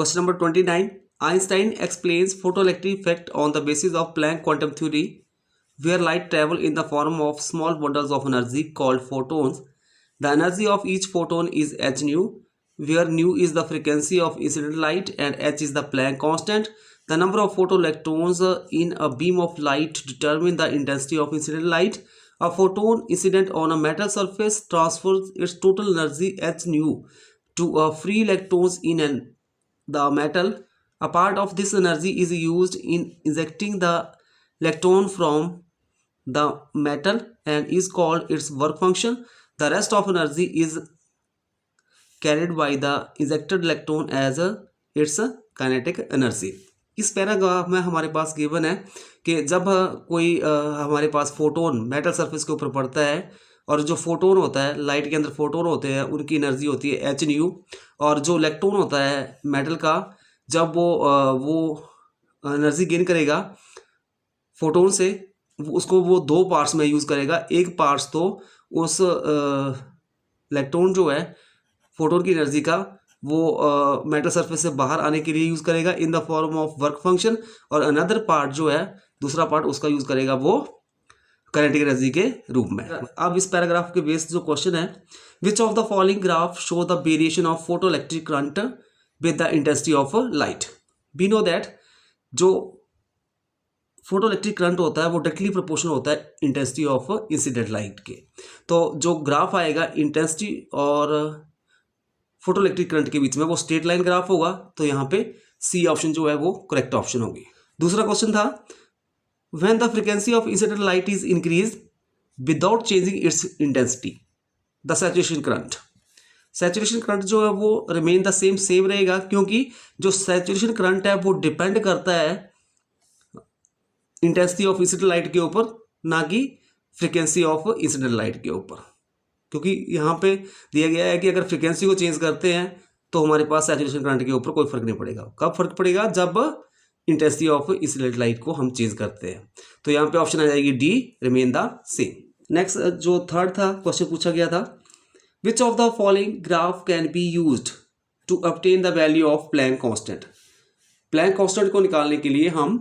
Question number 29. Einstein explains photoelectric effect on the basis of Planck quantum theory, where light travel in the form of small bundles of energy called photons. The energy of each photon is h nu, where nu is the frequency of incident light and h is the Planck constant. The number of photoelectrons in a beam of light determine the intensity of incident light. A photon incident on a metal surface transfers its total energy h nu to a free electrons in the metal. A part of this energy is used in ejecting the electron from the metal and is called its work function. The rest of energy is carried by the ejected electron as its kinetic energy. इस paragraph में हमारे पास given है कि जब कोई हमारे पास photon metal surface के ऊपर पड़ता है और जो फोटोन होता है लाइट के अंदर फोटोन होते हैं उनकी एनर्जी होती है एच न्यू, और जो इलेक्ट्रॉन होता है मेटल का जब वो एनर्जी गेन करेगा फोटोन से उसको वो दो पार्ट्स में यूज़ करेगा। एक पार्ट्स तो उस इलेक्ट्रॉन जो है फोटोन की एनर्जी का वो मेटल सरफेस से बाहर आने के लिए यूज़ करेगा in the form of work function, और अनदर पार्ट जो है दूसरा पार्ट उसका यूज़ करेगा वो काइनेटिक एनर्जी के रूप में। अब इस पैराग्राफ के बेस्ड जो क्वेश्चन है, which of the following graph show the variation of photo electric current with the intensity of light. We know that जो फोटो इलेक्ट्रिक करंट होता है वो डायरेक्टली प्रोपोर्शनल होता है इंटेंसिटी ऑफ इंसिडेंट लाइट के। तो जो ग्राफ आएगा इंटेंसिटी और फोटो इलेक्ट्रिक करंट के बीच में वो स्ट्रेट लाइन ग्राफ होगा, तो यहाँ पे सी ऑप्शन जो है वो करेक्ट ऑप्शन होगी। दूसरा क्वेश्चन था when the frequency of incident light is increase without changing it's intensity the saturation current. Saturation current जो है वो रिमेन द सेम रहेगा, क्योंकि जो सैचुरेशन करंट है वो डिपेंड करता है इंटेंसिटी ऑफ इंसिडेंट लाइट के ऊपर, ना कि फ्रीक्वेंसी ऑफ इंसिडेंट लाइट के ऊपर। क्योंकि यहाँ पे दिया गया है कि अगर फ्रीक्वेंसी को चेंज करते हैं तो हमारे पास सैचुरेशन करंट के ऊपर कोई फर्क नहीं पड़ेगा। कब फर्क पड़ेगा? जब इंटेंसिटी ऑफ इंसिडेंट लाइट को हम चेंज करते हैं। तो यहाँ पे ऑप्शन आ जाएगी D, remain the same. Next जो थर्ड था क्वेश्चन पूछा गया था, which of the following graph can be used to obtain the value of Planck constant. Planck constant को निकालने के लिए हम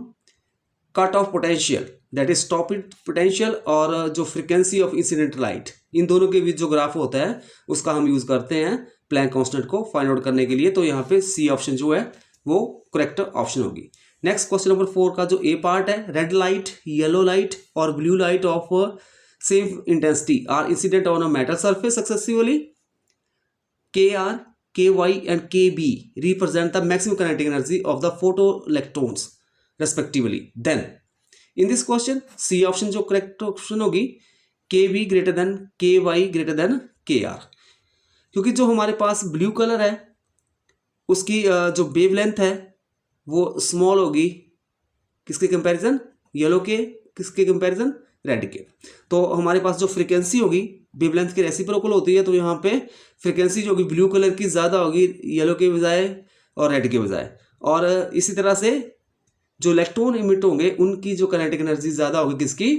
cut off potential that is stopping potential और जो फ्रीक्वेंसी ऑफ इंसिडेंट लाइट, इन दोनों के बीच जो ग्राफ होता है उसका हम यूज़ करते हैं प्लैंक कांस्टेंट को फाइंड आउट करने के लिए। तो यहाँ पे सी ऑप्शन जो है वो करेक्ट ऑप्शन होगी। नेक्स्ट क्वेश्चन नंबर 4 का जो ए पार्ट है, रेड लाइट, येलो लाइट और blue light of same intensity are incident on a metal surface successively. K R, K Y and K B represent the maximum kinetic energy of the photoelectrons respectively. Then in this question C option जो correct option होगी, K B greater than K Y greater than K are, क्योंकि जो हमारे पास blue colour है उसकी जो wavelength है वो स्मॉल होगी किसके कंपैरिजन, येलो के, किसके कंपैरिजन, रेड के। तो हमारे पास जो फ्रीक्वेंसी होगी वेवलेंथ के रेसिप्रोकल होती है, तो यहाँ पे फ्रीक्वेंसी जो होगी ब्लू कलर की ज़्यादा होगी येलो के बजाय और रेड के बजाय। और इसी तरह से जो इलेक्ट्रॉन इमिट होंगे उनकी जो काइनेटिक एनर्जी ज़्यादा होगी किसकी,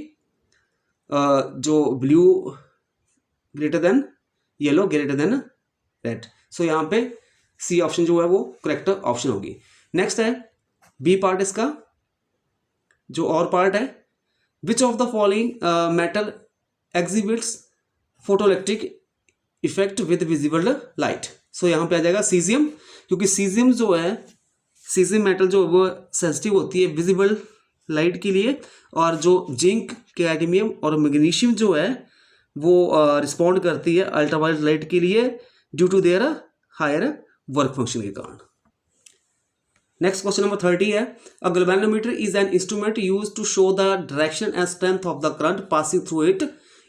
जो blue greater than yellow greater than red. So यहाँ पे सी ऑप्शन जो है वो करेक्ट ऑप्शन होगी। नेक्स्ट है बी पार्ट, इसका जो और पार्ट है, which of the following metal exhibits photoelectric effect with visible light. So यहाँ पे आ जाएगा सीजियम, क्योंकि सीजियम जो है, सीजियम मेटल जो वो सेंसिटिव होती है विजिबल लाइट के लिए, और जो जिंक, कैडमियम और मैग्नीशियम जो है वो रिस्पॉन्ड करती है अल्ट्रावायलेट लाइट के लिए due to their higher work function के कारण। नेक्स्ट क्वेश्चन नंबर 30 है, a galvanometer is an instrument used to show the direction and strength of the current passing through it.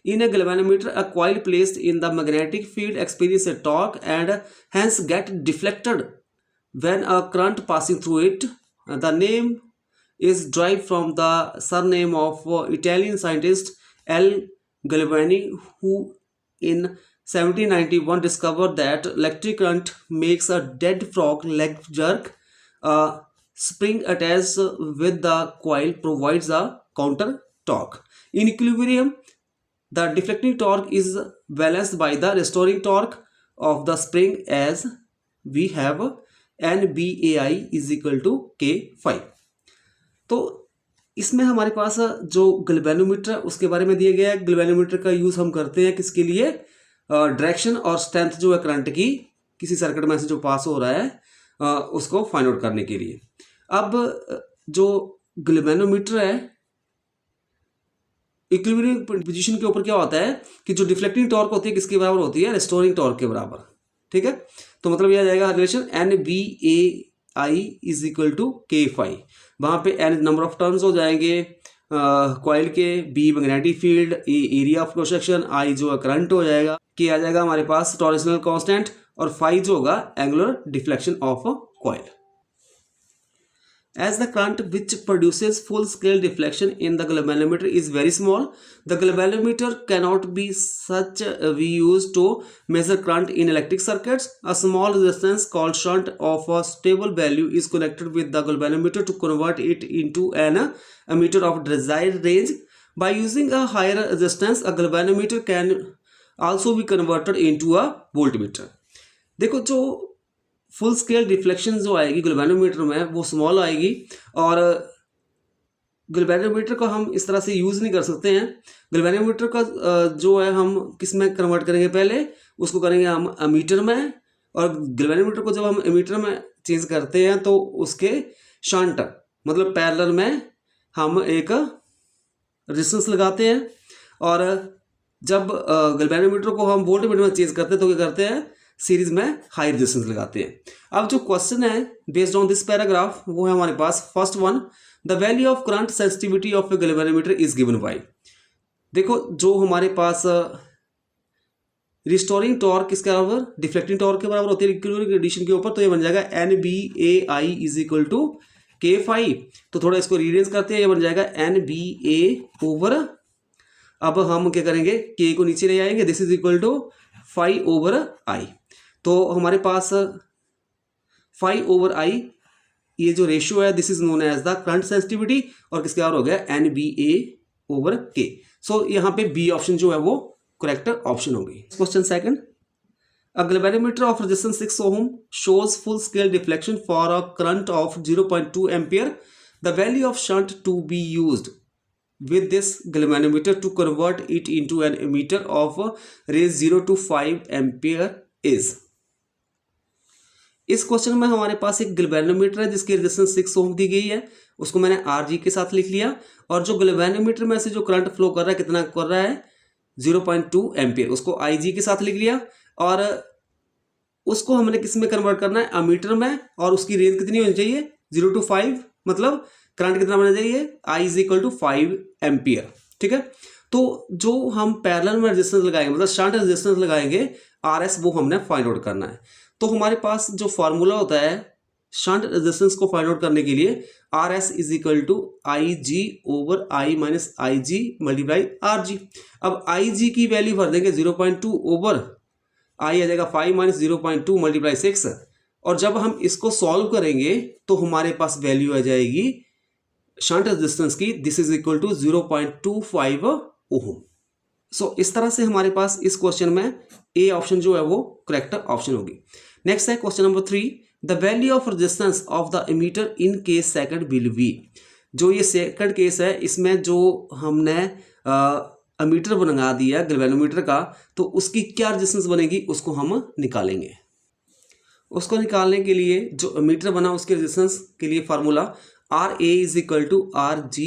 In a galvanometer, a coil placed in the magnetic field experiences a torque and hence get deflected when a current passing through it. The name is derived from the surname of Italian scientist L. Galvani, who in 1791 discovered that electric current makes a dead frog leg jerk. A spring attached with the coil provides a counter torque. In equilibrium, the deflecting torque is balanced by the restoring torque of the spring, as we have NBAI is equal to K5। तो इसमें हमारे पास जो galvanometer उसके बारे में दिया गया है। गैल्वेनोमीटर का यूज़ हम करते हैं किसके लिए, डायरेक्शन और स्ट्रेंथ जो है करंट की किसी सर्किट में से जो पास हो रहा है उसको फाइंड आउट करने के लिए। अब जो गैल्वेनोमीटर है इक्विलिब्रियम पोजीशन के ऊपर क्या होता है कि जो डिफ्लेक्टिंग टॉर्क होती है किसके बराबर होती है, रेस्टोरिंग टॉर्क के बराबर। ठीक है, तो मतलब यह आ जाएगा relation NBAI is equal to K5। वहाँ पे N नंबर ऑफ टर्न्स हो जाएंगे कॉइल के, B magnetic field, A area of cross section, I जो है करंट हो जाएगा, K आ जाएगा हमारे पास टॉरशनल कांस्टेंट, और phi जो होगा angular deflection of coil. As the current which produces full scale deflection in the galvanometer is very small, the galvanometer cannot be be used to measure current in electric circuits. A small resistance called shunt of a stable value is connected with the galvanometer to convert it into an ammeter of desired range. By using a higher resistance, a galvanometer can also be converted into a voltmeter. देखो जो full scale deflection जो आएगी galvanometer में वो small आएगी, और galvanometer को हम इस तरह से यूज़ नहीं कर सकते हैं। गैल्वेनोमीटर का जो है हम किस में कन्वर्ट करेंगे, पहले उसको करेंगे हम अमीटर में, और गैल्वेनोमीटर को जब हम अमीटर में चेंज करते हैं तो उसके शंट मतलब पैरेलल में हम एक रेजिस्टेंस लगाते हैं, और जब गैल्वेनोमीटर को हम वोल्टमीटर में चेंज करते हैं तो क्या करते हैं, सीरीज में हाई रेजिस्टेंस लगाते हैं। अब जो क्वेश्चन है बेस्ड ऑन दिस पैराग्राफ वो है हमारे पास first one, the value of current sensitivity of a galvanometer is given by. देखो जो हमारे पास रिस्टोरिंग टॉर्क किसके बराबर, डिफ्लेक्टिंग टॉर्क के बराबर होती है इक्विलिब्रियम कंडीशन के ऊपर, तो ये बन जाएगा NBAI is equal to K5। तो थोड़ा इसको रीअरेंज करते हैं, ये बन जाएगा NBA ओवर, अब हम क्या करेंगे K को नीचे ले आएंगे, this is equal to phi over I। तो हमारे पास phi ओवर I ये जो रेशियो है this is known as the current sensitivity, और किसके बराबर हो गया NBA ओवर K। सो यहाँ पे बी ऑप्शन जो है वो करेक्ट ऑप्शन होगी। Question second, a galvanometer of resistance 6 ohm shows full scale deflection for a current of 0.2 ampere. The value of shunt to be used with this galvanometer to convert it into an ammeter of range 0 to 5 ampere is। इस question में हमारे पास एक galvanometer है जिसकी resistance 6 ओम दी गई है, उसको मैंने RG के साथ लिख लिया, और जो गैल्वेनोमीटर में से जो करंट फ्लो कर रहा है कितना कर रहा है 0.2 एम्पियर, उसको IG के साथ लिख लिया, और उसको हमने किस में कन्वर्ट करना है, अमीटर में, और उसकी रेंज कितनी होनी चाहिए 0 to 5, मतलब करंट कितना बनना चाहिए I is equal to 5 ampere. ठीक है, तो जो हम पैरेलल में रेजिस्टेंस लगाएंगे मतलब शंट रेजिस्टेंस लगाएंगे RS वो हमने फाइंड आउट करना है। तो हमारे पास जो फार्मूला होता है शंट रेजिस्टेंस को फाइंड आउट करने के लिए RS is equal to IG over I minus IG multiply RG। अब IG की वैल्यू भर देंगे 0.2 ओवर I आ जाएगा 5 माइनस 0.2 मल्टीप्लाई 6, और जब हम इसको सॉल्व करेंगे तो हमारे पास वैल्यू आ जाएगी शंट रेजिस्टेंस की, दिस इज इक्वल टू 0.25 ओम। सो इस तरह से हमारे पास इस क्वेश्चन में ए ऑप्शन जो है वो करेक्ट ऑप्शन होगी। नेक्स्ट है question number 3, the value of resistance of the ammeter in case second will be. जो ये सेकंड केस है इसमें जो हमने एमीटर बना दिया गैल्वेनोमीटर का, तो उसकी क्या रेजिस्टेंस बनेगी उसको हम निकालेंगे। उसको निकालने के लिए जो एमीटर बना उसके रेजिस्टेंस के लिए formula RA is equal to RG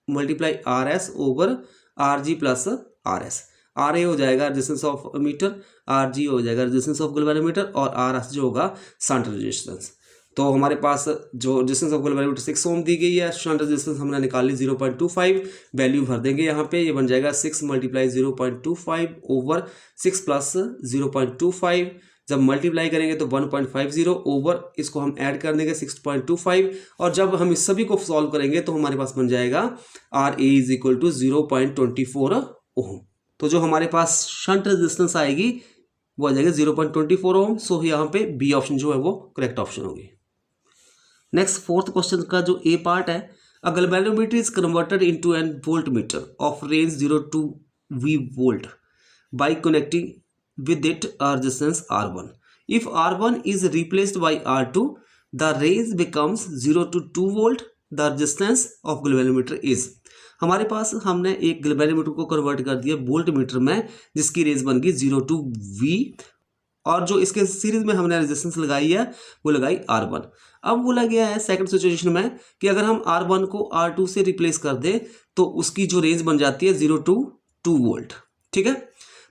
multiply RS over RG plus RS। RA हो जाएगा रेजिस्टेंस ऑफ एमीटर, RG हो जाएगा रेजिस्टेंस ऑफ गैल्वेनोमीटर, और RS जो होगा शंट रेजिस्टेंस। तो हमारे पास जो रेजिस्टेंस ऑफ गैल्वेनोमीटर 6 ओम दी गई है, शंट रेजिस्टेंस हमने निकाली 0.25, वैल्यू भर देंगे यहाँ पे, ये बन जाएगा 6 मल्टीप्लाई 0.25 ओवर 6 प्लस 0.25, जब मल्टीप्लाई करेंगे तो 1.50 ओवर इसको हम ऐड कर देंगे 6.25, और जब हम इस सभी को सॉल्व करेंगे तो हमारे पास बन जाएगा RA इज इक्वल टू 0.24 ओम। तो जो हमारे पास शंट रेजिस्टेंस आएगी वो आ जाएगा 0.24 ओम। सो यहाँ पे बी ऑप्शन जो है वो करेक्ट ऑप्शन होगी। नेक्स्ट फोर्थ क्वेश्चन का जो ए पार्ट है, a galvanometer is converted into an voltmeter of range 0 to V volt by connecting with it a resistance R1 if R1 is replaced by R2 the range becomes 0 to 2 volt the resistance of galvanometer is. हमारे पास हमने एक galvanometer को convert कर दिया volt meter में जिसकी raise बन गई 0 to V, और जो इसके सीरीज में हमने रेजिस्टेंस लगाई है वो लगाई R1। अब बोला गया है सेकंड सिचुएशन में कि अगर हम R1 को R2 से रिप्लेस कर दें तो उसकी जो रेंज बन जाती है 0 to 2 वोल्ट। ठीक है,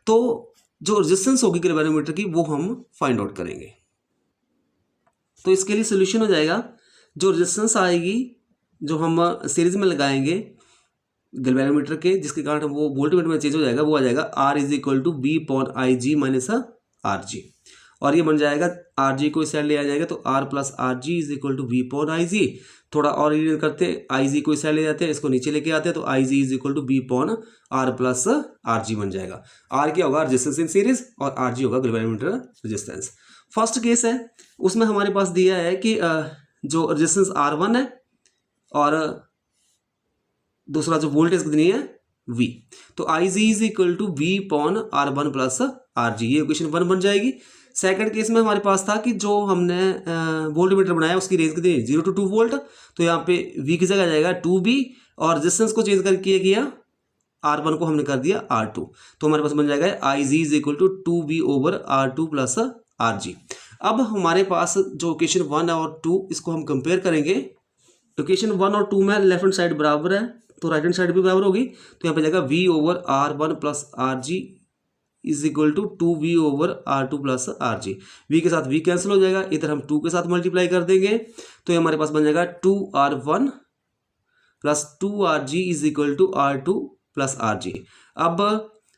तो जो रेजिस्टेंस होगी गैल्वेनोमीटर की वो हम फाइंड आउट करेंगे। तो इसके लिए सोल्यूशन हो जाएगा, जो रेजिस्टेंस आएगी जो हम सीरीज में लगाएंगे गैल्वेनोमीटर के जिसके कारण वो वोल्टमीटर में चेंज हो जाएगा, वो आ जाएगा R is equal to V upon I G minus RG, और ये बन जाएगा RG को इस साइड ले आ जाएगा तो R plus RG is equal to V upon IG। थोड़ा और रीड करते IG को इस साइड ले जाते हैं, इसको नीचे लेके आते हैं तो IG is equal to V upon R plus RG बन जाएगा। R क्या होगा, रेजिस्टेंस इन सीरीज, और RG होगा गैल्वेनोमीटर रेजिस्टेंस। फर्स्ट केस है उसमें हमारे पास दिया है कि जो रेजिस्टेंस R1 है और दूसरा जो वोल्टेज कितनी है V, तो IG is equal to V upon R1 plus RG, ये इक्वेशन 1 बन जाएगी। सेकंड केस में हमारे पास था कि जो हमने वोल्टमीटर बनाया उसकी रेंज कितनी 0 to 2 वोल्ट, तो यहाँ पे V की जगह आ जाएगा 2V, और रेजिस्टेंस को चेंज करके किया R1 को हमने कर दिया R2, तो हमारे पास बन जाएगा IG is equal to 2V over R2 plus RG। अब हमारे पास जो इक्वेशन 1 और 2 इसको हम कंपेयर करेंगे। इक्वेशन 1 और 2 में लेफ्ट हैंड साइड बराबर है तो राइट हैंड साइड भी बराबर होगी, तो यहाँ पे जाएगा V over R1 plus RG is equal to 2V over R2 plus RG। V के साथ V कैंसिल हो जाएगा, इधर हम 2 के साथ मल्टीप्लाई कर देंगे तो ये हमारे पास बन जाएगा 2R1 plus 2RG is equal to R2 plus RG। अब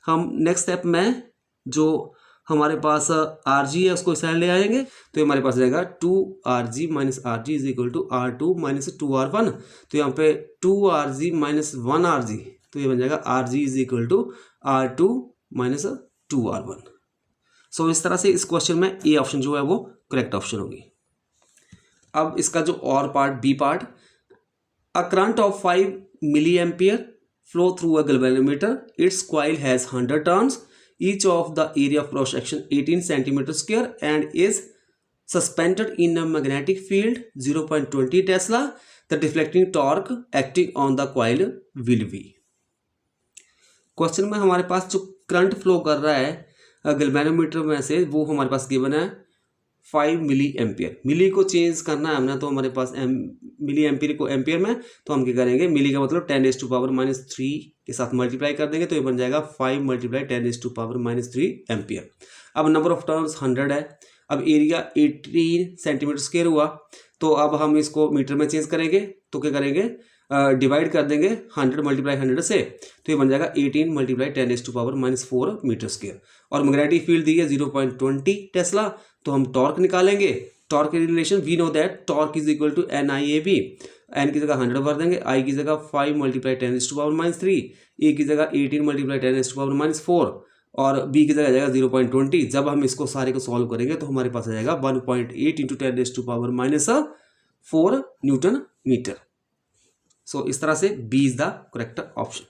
हम नेक्स्ट स्टेप में जो हमारे पास RG है उसको इस साइड ले आएंगे तो हमारे पास रहेगा 2RG minus RG is equal to R2 minus 2R1, तो यहाँ पे 2RG माइनस 1RG, तो ये बन जाएगा RG is equal to R2 minus 2R1। So इस तरह से इस क्वेश्चन में ए ऑप्शन जो है वो करेक्ट ऑप्शन होगी। अब इसका जो और part B part, a current of 5 milli ampere flow through a galvanometer, its coil has 100 turns, each of the area of cross section 18 centimeter square and is suspended in a magnetic field 0.20 Tesla. The deflecting torque acting on the coil will be। Question में हमारे पास जो current flow कर रहा है galvanometer में से वो हमारे पास गिवन है 5 मिली एम्पियर। मिली को चेंज करना है हमने तो हमारे पास मिली एम्पियर को एम्पियर में, तो हम क्या करेंगे, मिली का मतलब 10⁻³ के साथ मल्टीप्लाई कर देंगे तो ये बन जाएगा 5 मल्टीप्लाई 10⁻³ एम्पियर। अब नंबर ऑफ टर्न्स 100 है, अब एरिया 18 सेंटीमीटर स्क्वायर हुआ, तो अब हम इसको मीटर में चेंज करेंगे तो क्या करेंगे, डिवाइड कर देंगे 100 मल्टीप्लाई 100 से, तो ये बन जाएगा 18 मल्टीप्लाई 10⁻⁴ मीटर स्क्वायर। और मैग्नेटिक फील्ड दी है 0.20 टेस्ला, तो हम टॉर्क निकालेंगे। टॉर्क की relation we know that torque is equal to NIAB। N की जगह 100 भर देंगे, आई की जगह 5 मल्टीप्लाई 10⁻⁻3, ए की जगह 18 मल्टीप्लाई 10⁻⁴ और बी की जगह आ जाएगा 0.20। जब हम इसको सारे को सॉल्व करेंगे तो हमारे पास आ जाएगा 1.8 इंटू 10⁻⁴ न्यूटन मीटर। सो इस तरह से B is the correct option.